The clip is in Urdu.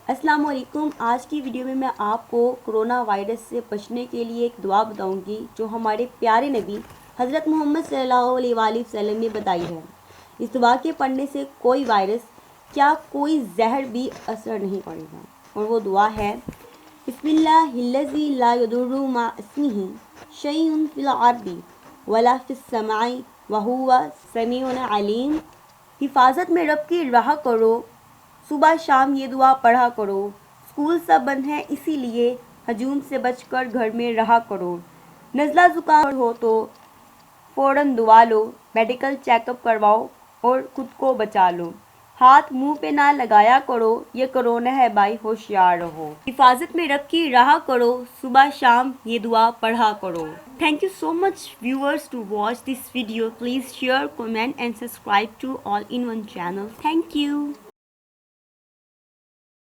السلام علیکم. آج کی ویڈیو میں آپ کو کرونا وائرس سے بچنے کے لیے ایک دعا بتاؤں گی جو ہمارے پیارے نبی حضرت محمد صلی اللہ علیہ وآلہ وسلم نے بتائی ہے. اس دعا کے پڑھنے سے کوئی وائرس کیا کوئی زہر بھی اثر نہیں پڑے گا. اور وہ دعا ہے بسم اللہ الذی لا یضر مع اسمہ شیء فی الارض ولا فی السماء وہو سمیع علیم. حفاظت میں رب کی رہا کرو. صبح شام یہ دعا پڑھا کرو. اسکول سب بند ہیں اسی لیے ہجوم سے بچ کر گھر میں رہا کرو. نزلہ زکام ہو تو فوراً دعا لو. میڈیکل چیک اپ کرواؤ اور خود کو بچا لو. ہاتھ منہ پہ نہ لگایا کرو. یہ کرونا ہے بھائی ہوشیار رہو. حفاظت میں رب کی رہا کرو. صبح شام یہ دعا پڑھا کرو. Thank you so much viewers to watch this video. Please share, comment and subscribe to All in One channel. Thank you.